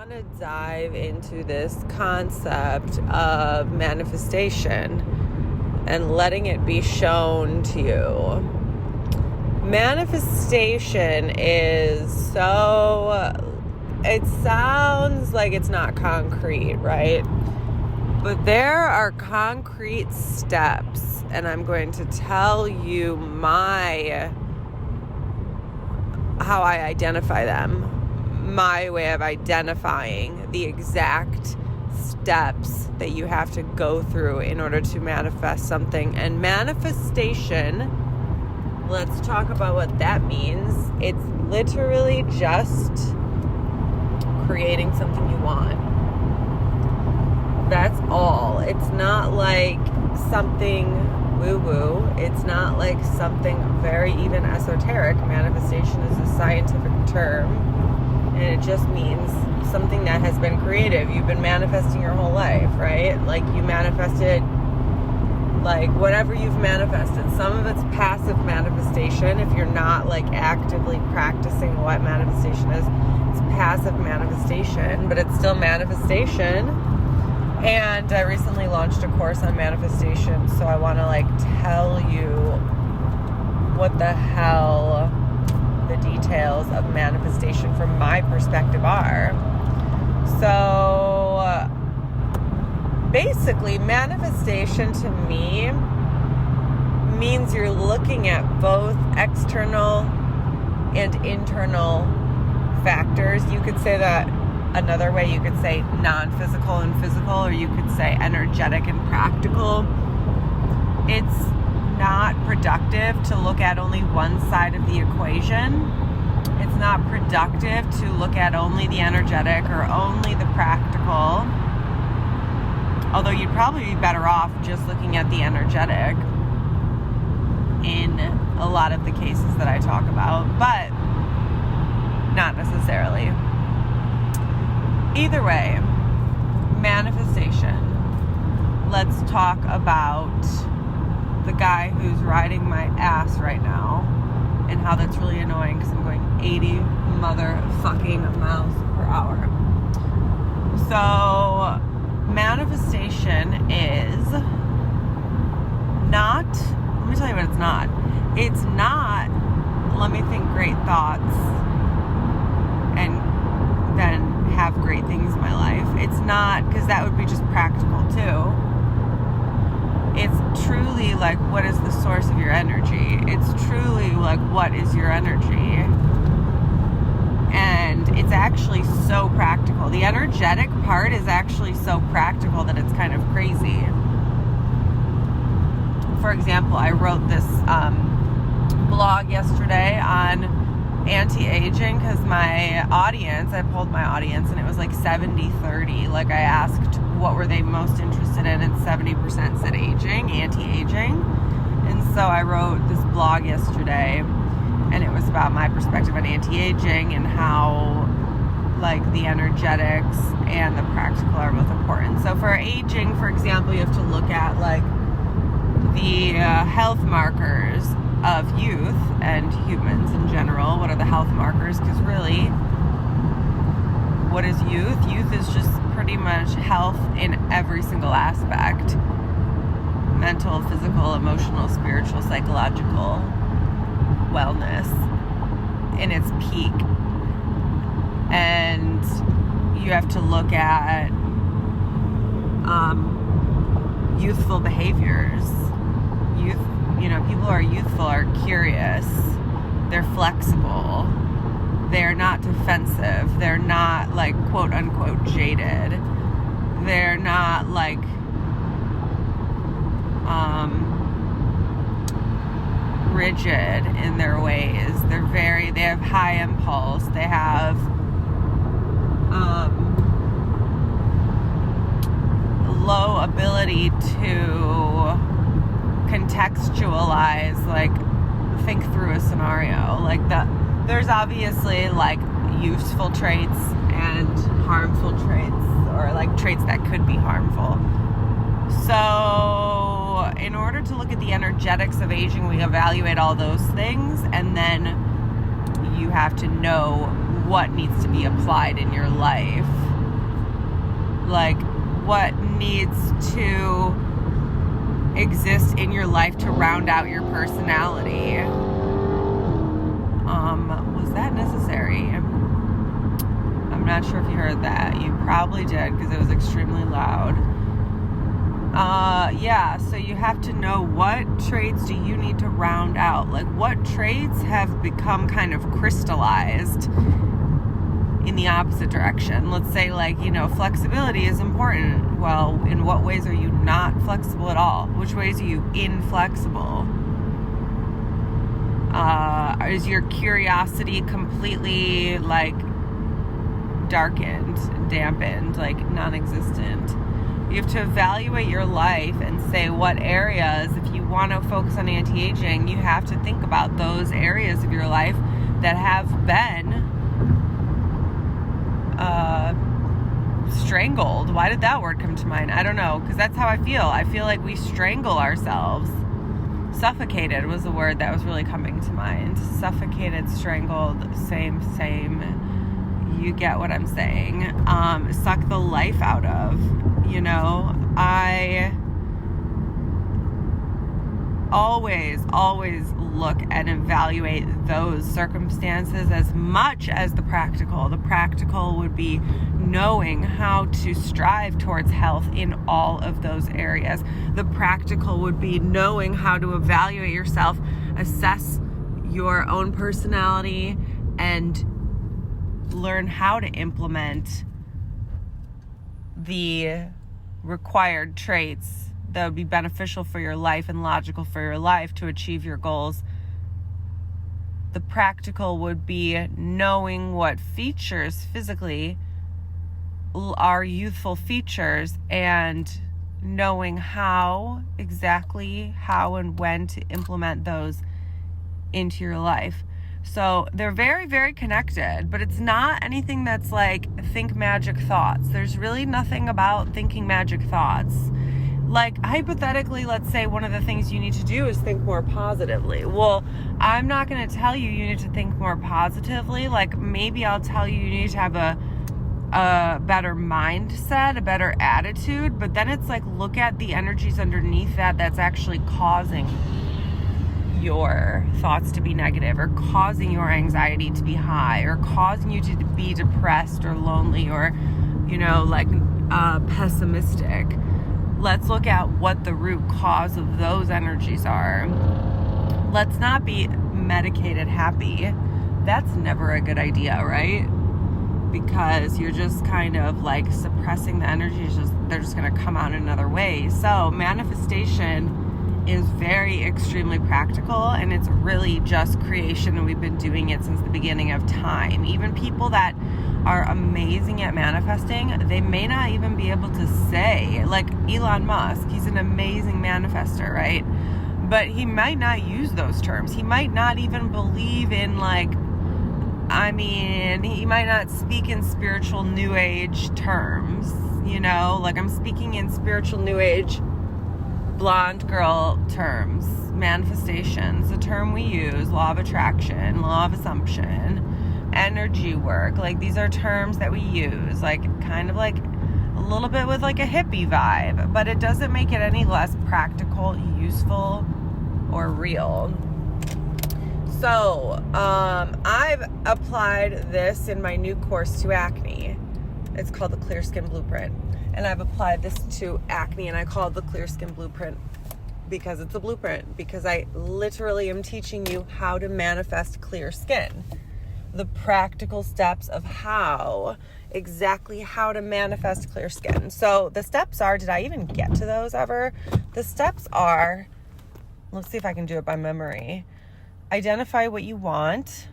want to dive into this concept of manifestation and letting it be shown to you. Manifestation is it sounds like it's not concrete, right? But there are concrete steps, and I'm going to tell you how I identify them. My way of identifying the exact steps that you have to go through in order to manifest something. And manifestation, let's talk about what that means. It's literally just creating something you want. That's all. It's not like something woo-woo. It's not like something very even esoteric. Manifestation is a scientific term. And it just means something that has been creative. You've been manifesting your whole life, right? Like you manifested, like whatever you've manifested. Some of it's passive manifestation. If you're not like actively practicing what manifestation is, it's passive manifestation, but it's still manifestation. And I recently launched a course on manifestation, so I want to like tell you what the hell the details of manifestation from my perspective are. So basically, manifestation to me means you're looking at both external and internal factors. You could say that another way. You could say non-physical and physical, or you could say energetic and practical. It's not productive to look at only one side of the equation. It's not productive to look at only the energetic or only the practical. Although you'd probably be better off just looking at the energetic in a lot of the cases that I talk about, but not necessarily. Either way, manifestation. Let's talk about the guy who's riding my ass right now and how that's really annoying because I'm going 80 motherfucking miles per hour. So manifestation is not, let me tell you what it's not. It's not, let me think great thoughts and then have great things in my life. It's not, because that would be just practical too. It's truly like, what is the source of your energy? It's truly like, what is your energy? And it's actually so practical. The energetic part is actually so practical that it's kind of crazy. For example, I wrote this blog yesterday on anti-aging because my audience, I polled my audience and it was like 70-30. Like I asked what were they most interested in, and 70% said aging, anti-aging. And so I wrote this blog yesterday, and it was about my perspective on anti-aging and how like the energetics and the practical are both important. So for aging, for example, you have to look at like the health markers of youth and humans in general. What are the health markers? Because really, what is youth? Youth is just pretty much health in every single aspect. Mental, physical, emotional, spiritual, psychological wellness in its peak. And you have to look at youthful behaviors. People who are youthful are curious. They're flexible. They're not defensive. They're not like quote unquote jaded. They're not like rigid in their ways. They have high impulse. They have low ability to contextualize, like think through a scenario. Like there's obviously like useful traits and harmful traits, or like traits that could be harmful. So in order to look at the energetics of aging, we evaluate all those things, and then you have to know what needs to be applied in your life like what needs to exist in your life to round out your personality. Was that necessary? I'm not sure if you heard that. You probably did, because it was extremely loud. Yeah, so you have to know, what traits do you need to round out? Like, what traits have become kind of crystallized in the opposite direction? Let's say, like, flexibility is important. Well, in what ways are you not flexible at all? Which ways are you inflexible? Is your curiosity completely, like, darkened, dampened, like non-existent? You have to evaluate your life and say what areas, if you want to focus on anti-aging, you have to think about those areas of your life that have been strangled. Why did that word come to mind? I don't know, because that's how I feel. I feel like we strangle ourselves. Suffocated was the word that was really coming to mind. Suffocated, strangled, same. You get what I'm saying. Suck the life out of, I always look and evaluate those circumstances as much as the practical. The practical would be knowing how to strive towards health in all of those areas. The practical would be knowing how to evaluate yourself, assess your own personality, and learn how to implement the required traits that would be beneficial for your life and logical for your life to achieve your goals. The practical would be knowing what features physically are youthful features and knowing how and when to implement those into your life. So they're very, very connected, but it's not anything that's like think magic thoughts. There's really nothing about thinking magic thoughts. Like, hypothetically, let's say one of the things you need to do is think more positively. Well, I'm not going to tell you need to think more positively. Like, maybe I'll tell you need to have a better mindset, a better attitude, but then it's like, look at the energies underneath that's actually causing your thoughts to be negative, or causing your anxiety to be high, or causing you to be depressed or lonely, or pessimistic. Let's look at what the root cause of those energies are. Let's not be medicated happy. That's never a good idea, right? Because you're just kind of like suppressing the energies. They're just going to come out in another way. So manifestation is very extremely practical, and it's really just creation, and we've been doing it since the beginning of time. Even people that are amazing at manifesting, they may not even be able to say, like Elon Musk, he's an amazing manifester, right? But he might not use those terms. He might not even believe in he might not speak in spiritual new age terms, like I'm speaking in spiritual new age blonde girl terms. Manifestation's the term we use, law of attraction, law of assumption, energy work. Like, these are terms that we use, like kind of like a little bit with like a hippie vibe, but it doesn't make it any less practical, useful, or real. So I've applied this in my new course to acne. It's called the Clear Skin Blueprint, and I've applied this to acne, and I call it the Clear Skin Blueprint because it's a blueprint, because I literally am teaching you how to manifest clear skin. The practical steps of exactly how to manifest clear skin. So the steps are, did I even get to those ever? The steps are, let's see if I can do it by memory. Identify what you want.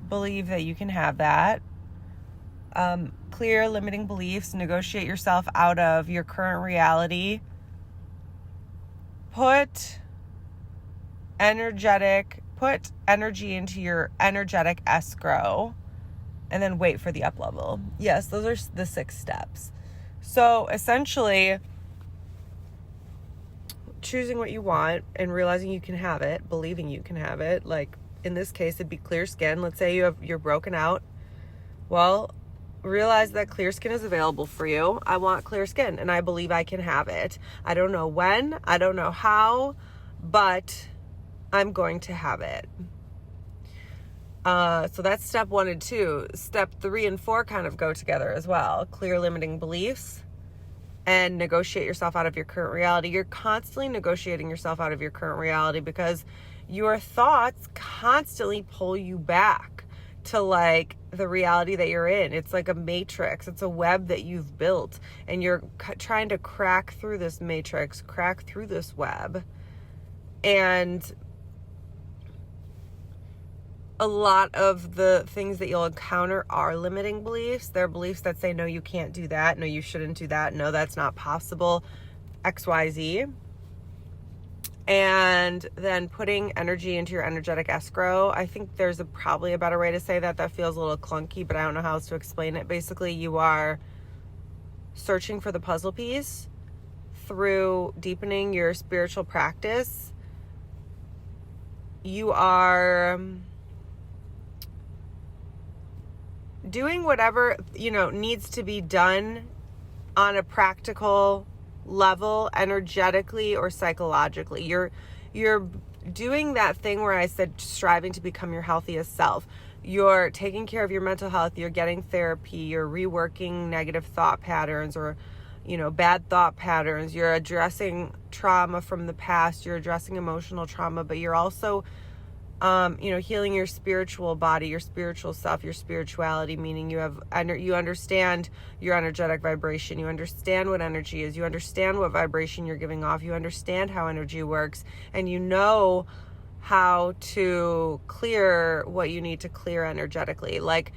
Believe that you can have that. Clear limiting beliefs. Negotiate yourself out of your current reality. Put energy into your energetic escrow, and then wait for the up level. Yes, those are the 6 steps. So essentially, choosing what you want and realizing you can have it, believing you can have it. Like in this case, it'd be clear skin. Let's say you're broken out. Well, realize that clear skin is available for you. I want clear skin, and I believe I can have it. I don't know when, I don't know how, but I'm going to have it. So that's step 1 and 2. Step 3 and 4 kind of go together as well. Clear limiting beliefs and negotiate yourself out of your current reality. You're constantly negotiating yourself out of your current reality because your thoughts constantly pull you back to like the reality that you're in. It's like a matrix. It's a web that you've built, and you're trying to crack through this matrix, crack through this web. And a lot of the things that you'll encounter are limiting beliefs. They're beliefs that say, no, you can't do that. No, you shouldn't do that. No, that's not possible. XYZ. And then putting energy into your energetic escrow. I think there's probably a better way to say that. That feels a little clunky, but I don't know how else to explain it. Basically, you are searching for the puzzle piece through deepening your spiritual practice. You are doing whatever, needs to be done on a practical level, energetically or psychologically. You're doing that thing where I said striving to become your healthiest self. You're taking care of your mental health. You're getting therapy. You're reworking negative thought patterns or, bad thought patterns. You're addressing trauma from the past. You're addressing emotional trauma, but you're also healing your spiritual body, your spiritual self, your spirituality, meaning you understand your energetic vibration. You understand what energy is. You understand what vibration you're giving off. You understand how energy works, and you know how to clear what you need to clear energetically. Like,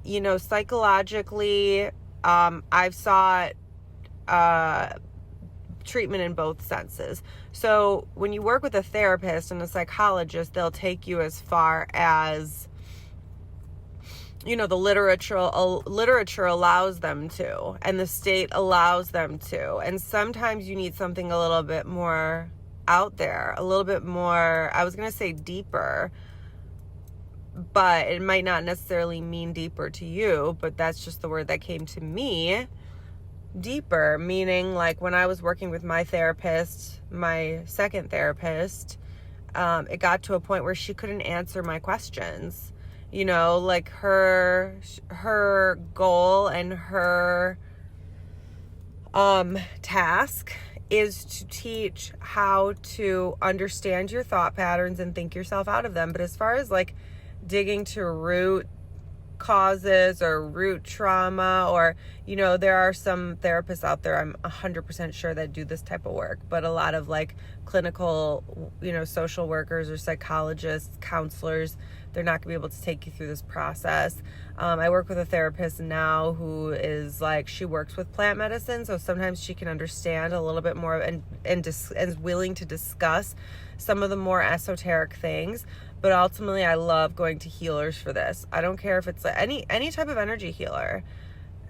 psychologically, I've sought treatment in both senses. So when you work with a therapist and a psychologist, they'll take you as far as, the literature allows them to, and the state allows them to. And sometimes you need something a little bit more out there, a little bit more, I was going to say deeper, but it might not necessarily mean deeper to you, but that's just the word that came to me. Deeper, meaning like when I was working with my therapist, my second therapist, it got to a point where she couldn't answer my questions. Like her goal and her task is to teach how to understand your thought patterns and think yourself out of them. But as far as like digging to root causes or root trauma, or there are some therapists out there, I'm 100% sure, that do this type of work, but a lot of like clinical social workers or psychologists, counselors, they're not gonna be able to take you through this process. I work with a therapist now who is like, she works with plant medicine, so sometimes she can understand a little bit more and is willing to discuss some of the more esoteric things. But ultimately, I love going to healers for this. I don't care if it's any type of energy healer.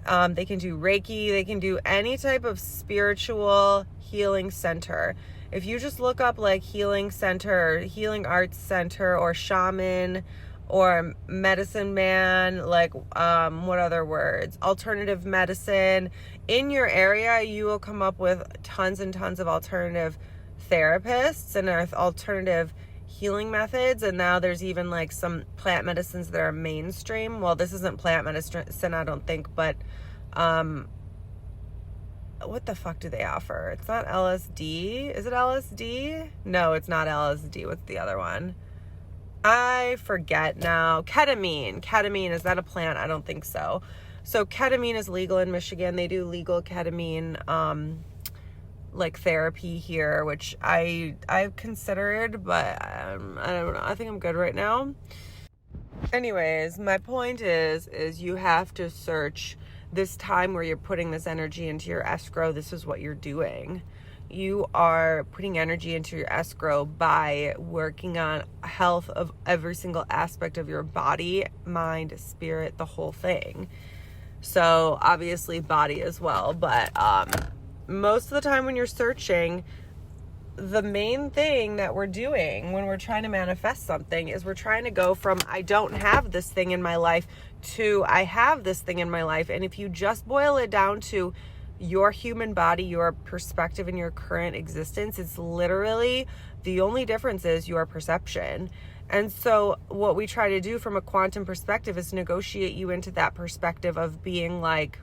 They can do Reiki. They can do any type of spiritual healing center. If you just look up like healing center, or healing arts center, or shaman, or medicine man, like what other words? Alternative medicine. In your area, you will come up with tons and tons of alternative therapists and alternative healing methods. And now there's even like some plant medicines that are mainstream. Well, this isn't plant medicine, I don't think, but what the fuck do they offer? It's not LSD. Is it LSD? No, it's not LSD. What's the other one? I forget now. Ketamine, is that a plant? I don't think so. So ketamine is legal in Michigan. They do legal ketamine like therapy here, which I've considered, but I don't know. I think I'm good right now. Anyways, my point is you have to search this time where you're putting this energy into your escrow. This is what you're doing. You are putting energy into your escrow by working on health of every single aspect of your body, mind, spirit, the whole thing. So obviously body as well, but most of the time when you're searching, the main thing that we're doing when we're trying to manifest something is we're trying to go from I don't have this thing in my life to I have this thing in my life. And if you just boil it down to your human body, your perspective in your current existence, it's literally the only difference is your perception. And so what we try to do from a quantum perspective is negotiate you into that perspective of being like,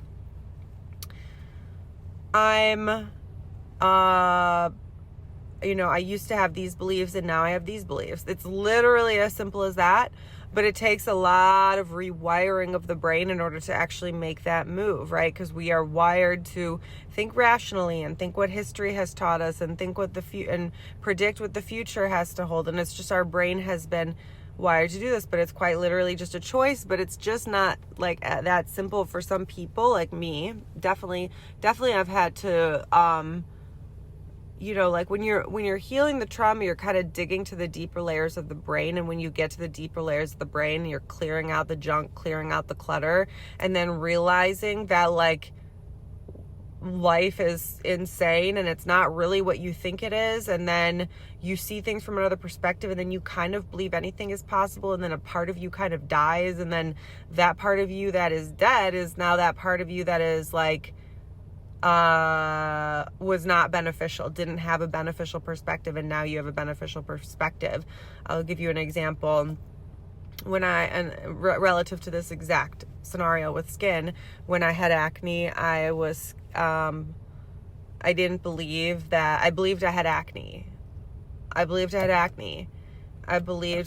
I used to have these beliefs and now I have these beliefs. It's literally as simple as that, but it takes a lot of rewiring of the brain in order to actually make that move, right? Because we are wired to think rationally and think what history has taught us and think what and predict what the future has to hold. And it's just our brain has been wired to do this, but it's quite literally just a choice. But it's just not like that simple for some people like me. Definitely I've had to like when you're healing the trauma, you're kind of digging to the deeper layers of the brain. And when you get to the deeper layers of the brain, you're clearing out the junk, clearing out the clutter, and then realizing that like life is insane and it's not really what you think it is. And then you see things from another perspective, and then you kind of believe anything is possible. And then a part of you kind of dies. And then that part of you that is dead is now that part of you that is like, was not beneficial, didn't have a beneficial perspective, and now you have a beneficial perspective. I'll give you an example. Relative to this exact scenario with skin, when I had acne, I didn't believe that. I believed I had acne. I believed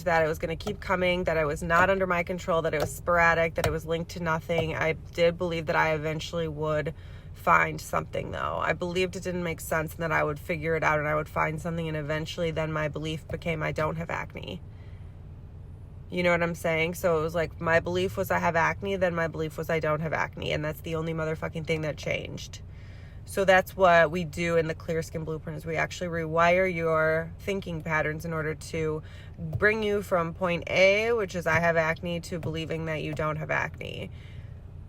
that it was going to keep coming, that I was not under my control, that it was sporadic, that it was linked to nothing. I did believe that I eventually would find something, though. I believed it didn't make sense and that I would figure it out and I would find something, and eventually then my belief became I don't have acne. You know what I'm saying? So it was like my belief was I have acne, then my belief was I don't have acne, and that's the only motherfucking thing that changed. So that's what we do in the Clear Skin Blueprint, is we actually rewire your thinking patterns in order to bring you from point A, which is I have acne, to believing that you don't have acne.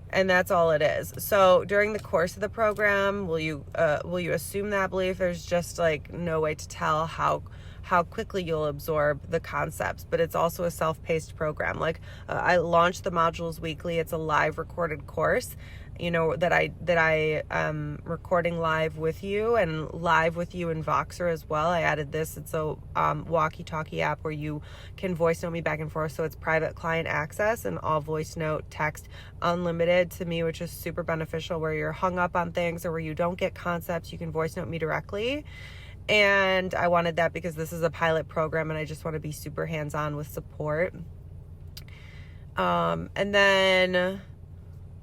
And that's all it is. So during the course of the program, will you assume that belief? There's just like no way to tell how quickly you'll absorb the concepts, but it's also a self-paced program. Like I launch the modules weekly. It's a live recorded course, that I recording live with you and live with you in Voxer as well. I added this. It's a walkie-talkie app where you can voice note me back and forth. So it's private client access and all voice note text unlimited to me, which is super beneficial. Where you're hung up on things or where you don't get concepts, you can voice note me directly. And I wanted that because this is a pilot program and I just want to be super hands-on with support. And then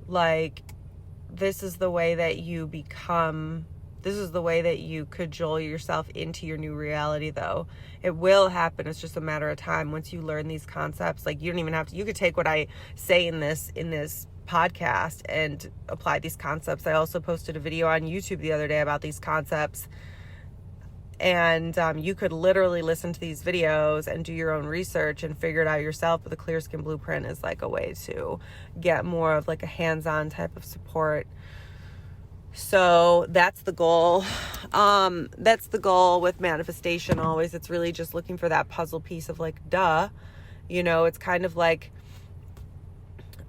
like, this is the way that you cajole yourself into your new reality, though. It will happen. It's just a matter of time. Once you learn these concepts, like you don't even have to, you could take what I say in this podcast and apply these concepts. I also posted a video on YouTube the other day about these concepts. And you could literally listen to these videos and do your own research and figure it out yourself. But the Clear Skin Blueprint is like a way to get more of like a hands-on type of support. So that's the goal. That's the goal with manifestation always. It's really just looking for that puzzle piece of like, duh. It's kind of like,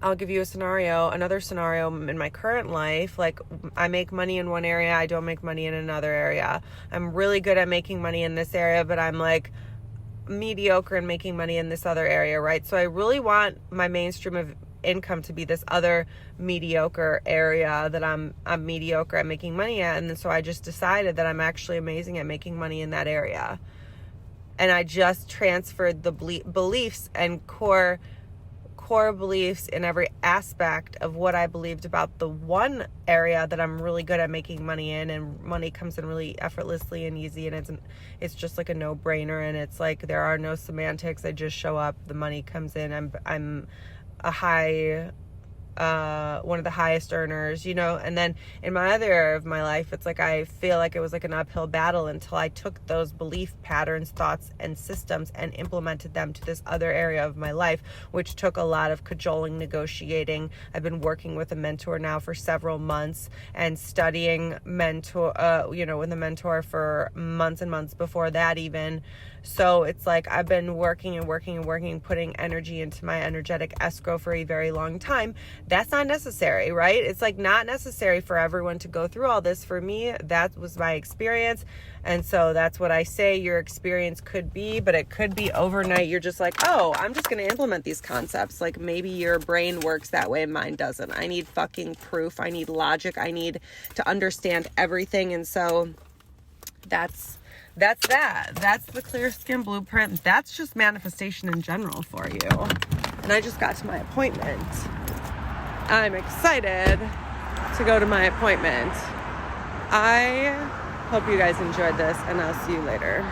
I'll give you another scenario in my current life. Like I make money in one area, I don't make money in another area. I'm really good at making money in this area, but I'm like mediocre in making money in this other area, right? So I really want my mainstream of income to be this other mediocre area that I'm mediocre at making money at. And then so I just decided that I'm actually amazing at making money in that area. And I just transferred the beliefs and core beliefs in every aspect of what I believed about the one area that I'm really good at making money in, and money comes in really effortlessly and easy, and it's just like a no-brainer, and it's like there are no semantics. I just show up, the money comes in. I'm a high one of the highest earners, you know. And then in my other area of my life, it's like I feel like it was like an uphill battle until I took those belief patterns, thoughts, and systems and implemented them to this other area of my life, which took a lot of cajoling, negotiating. I've been working with a mentor now for several months and studying with a mentor for months and months before that even. So it's like I've been working, putting energy into my energetic escrow for a very long time. That's not necessary, right? It's like not necessary for everyone to go through all this. For me, that was my experience. And so that's what I say your experience could be, but it could be overnight. You're just like, oh, I'm just going to implement these concepts. Like maybe your brain works that way and mine doesn't. I need fucking proof. I need logic. I need to understand everything. And so that's that. That's the Clear Skin Blueprint. That's just manifestation in general for you. And I just got to my appointment. I'm excited to go to my appointment. I hope you guys enjoyed this, and I'll see you later.